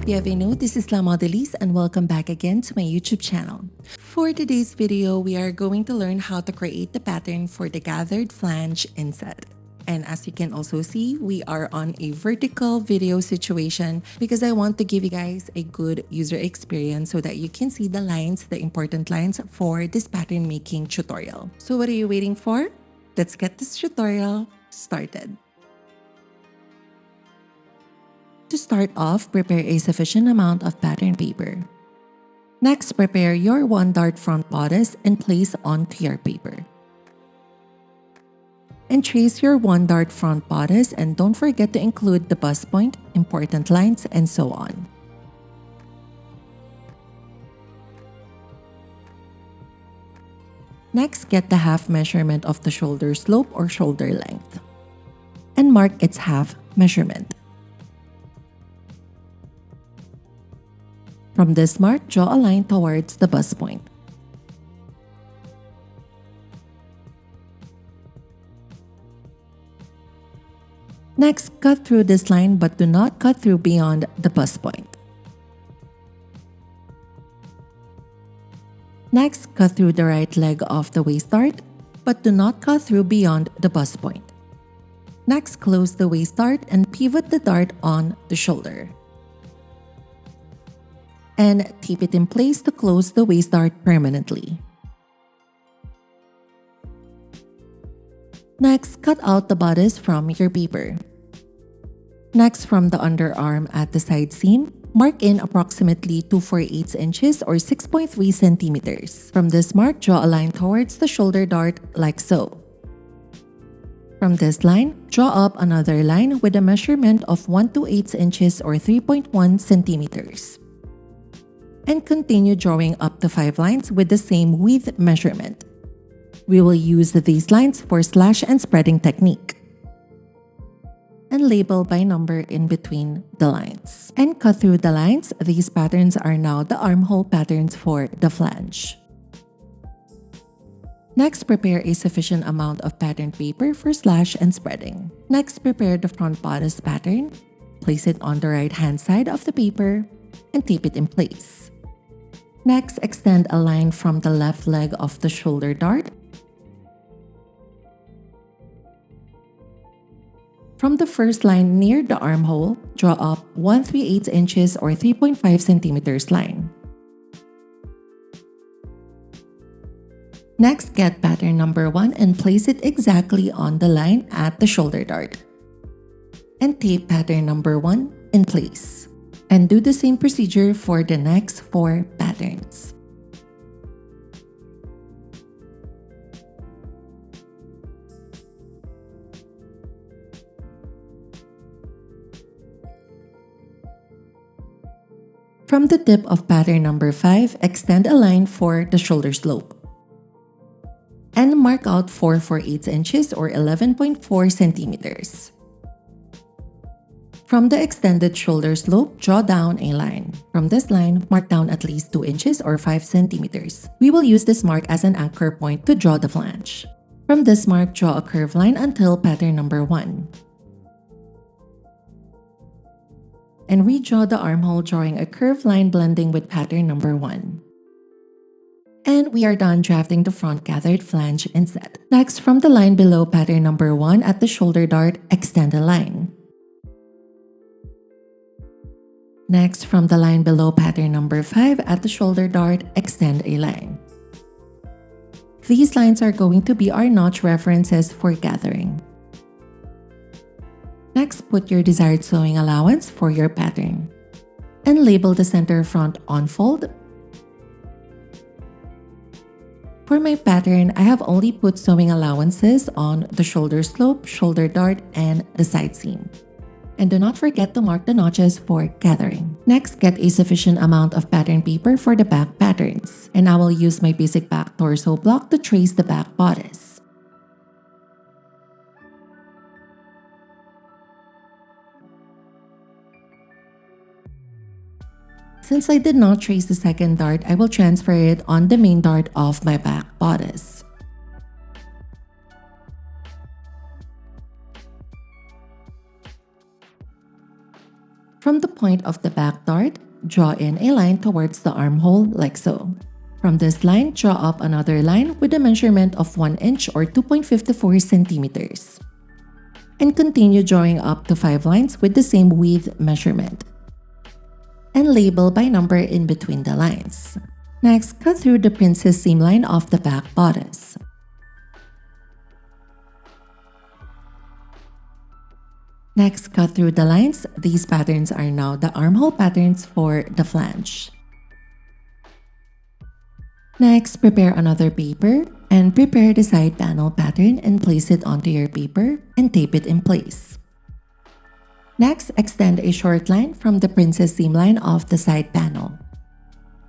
Bienvenue, this is La Modéliste and welcome back again to my YouTube channel. For today's video, we are going to learn how to create the pattern for the gathered flange inset. And as you can also see, we are on a vertical video situation because I want to give you guys a good user experience so that you can see the lines, the important lines for this pattern making tutorial. So what are you waiting for? Let's get this tutorial started. To start off, prepare a sufficient amount of pattern paper. Next, prepare your 1-dart front bodice and place onto your paper. And trace your 1-dart front bodice, and don't forget to include the bust point, important lines, and so on. Next, get the half measurement of the shoulder slope or shoulder length and mark its half measurement. From this mark, draw a line towards the bust point. Next, cut through this line but do not cut through beyond the bust point. Next, cut through the right leg of the waist dart but do not cut through beyond the bust point. Next, close the waist dart and pivot the dart on the shoulder. And tape it in place to close the waist dart permanently. Next, cut out the bodice from your paper. Next, from the underarm at the side seam, mark in approximately 2/4 inches or 6.3 centimeters. From this mark, draw a line towards the shoulder dart like so. From this line, draw up another line with a measurement of 1/8 inches or 3.1 centimeters. And continue drawing up to 5 lines with the same width measurement. We will use these lines for slash and spreading technique. And label by number in between the lines. And cut through the lines. These patterns are now the armhole patterns for the flange. Next, prepare a sufficient amount of pattern paper for slash and spreading. Next, prepare the front bodice pattern. Place it on the right hand side of the paper and tape it in place. Next, extend a line from the left leg of the shoulder dart. From the first line near the armhole, draw up 1/3 inches or 3.5 centimeters line. Next, get pattern number 1 and place it exactly on the line at the shoulder dart. And tape pattern number 1 in place. And do the same procedure for the next 4 patterns. From the tip of pattern number 5, extend a line for the shoulder slope. And mark out 4/4 inches or 11.4 centimeters. From the extended shoulder slope, draw down a line. From this line, mark down at least 2 inches or 5 centimeters. We will use this mark as an anchor point to draw the flange. From this mark, draw a curved line until pattern number 1. And redraw the armhole, drawing a curved line blending with pattern number 1. And we are done drafting the front gathered flange inset. Next, from the line below pattern number 1 at the shoulder dart, extend a line. Next, from the line below pattern number 5 at the shoulder dart, extend a line. These lines are going to be our notch references for gathering. Next, put your desired sewing allowance for your pattern. And label the center front on fold. For my pattern, I have only put sewing allowances on the shoulder slope, shoulder dart, and the side seam. And do not forget to mark the notches for gathering. Next, get a sufficient amount of pattern paper for the back patterns. And I will use my basic back torso block to trace the back bodice. Since I did not trace the second dart, I will transfer it on the main dart of my back bodice. From the point of the back dart, draw in a line towards the armhole like so. From this line, draw up another line with a measurement of 1 inch or 2.54 centimeters. And continue drawing up to 5 lines with the same width measurement. And label by number in between the lines. Next, cut through the princess seam line of the back bodice. Next, cut through the lines. These patterns are now the armhole patterns for the flange. Next, prepare another paper and prepare the side panel pattern and place it onto your paper and tape it in place. Next, extend a short line from the princess seam line of the side panel.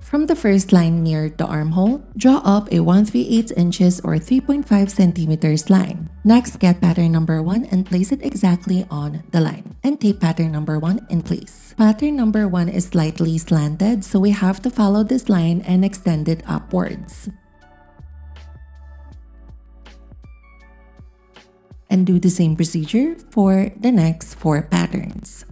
From the first line near the armhole, draw up a 1/3 inches or 3.5 centimeters line. Next, get pattern number 1 and place it exactly on the line, and tape pattern number 1 in place. Pattern number 1 is slightly slanted, so we have to follow this line and extend it upwards. And do the same procedure for the next 4 patterns.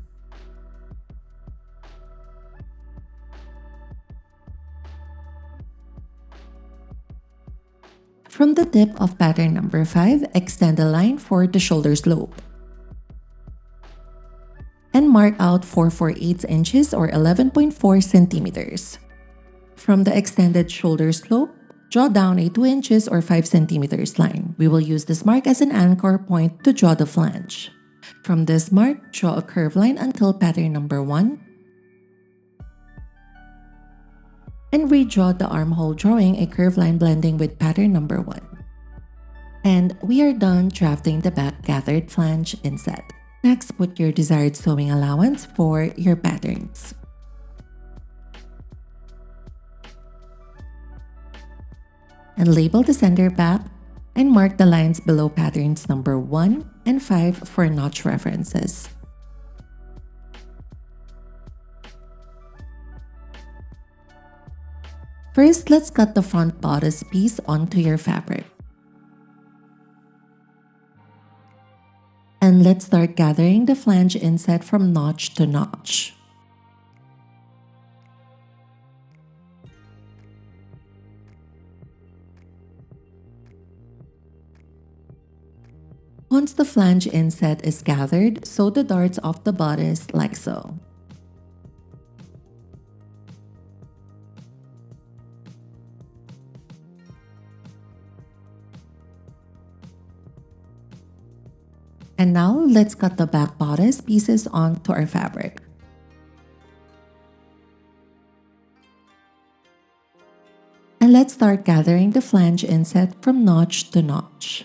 From the tip of pattern number 5, extend a line for the shoulder slope. And mark out 4/4 inches or 11.4 centimeters. From the extended shoulder slope, draw down a 2 inches or 5 centimeters line. We will use this mark as an anchor point to draw the flange. From this mark, draw a curved line until pattern number 1. And redraw the armhole, drawing a curved line blending with pattern number 1. And we are done drafting the back gathered flange inset. Next, put your desired sewing allowance for your patterns. And label the center back and mark the lines below patterns number 1 and 5 for notch references. First, let's cut the front bodice piece onto your fabric. And let's start gathering the flange inset from notch to notch. Once the flange inset is gathered, sew the darts off the bodice like so. And now, let's cut the back bodice pieces onto our fabric. And let's start gathering the flange inset from notch to notch.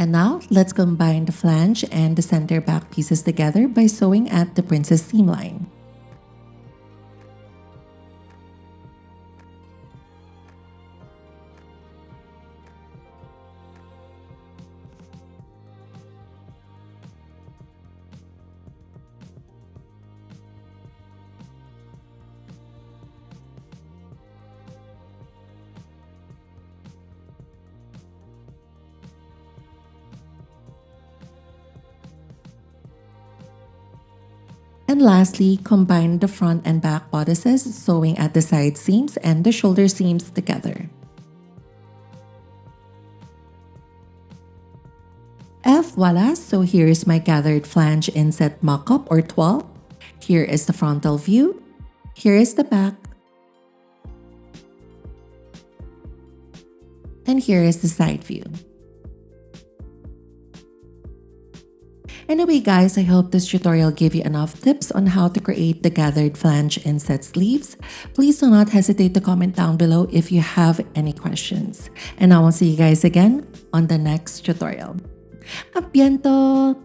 And now, let's combine the flange and the center back pieces together by sewing at the princess seam line. And lastly, combine the front and back bodices, sewing at the side seams and the shoulder seams together. Voila! So here is my gathered flange inset mock-up or toile. Here is the frontal view. Here is the back. And here is the side view. Anyway guys, I hope this tutorial gave you enough tips on how to create the gathered flange inset sleeves. Please do not hesitate to comment down below if you have any questions. And I will see you guys again on the next tutorial. A bientôt!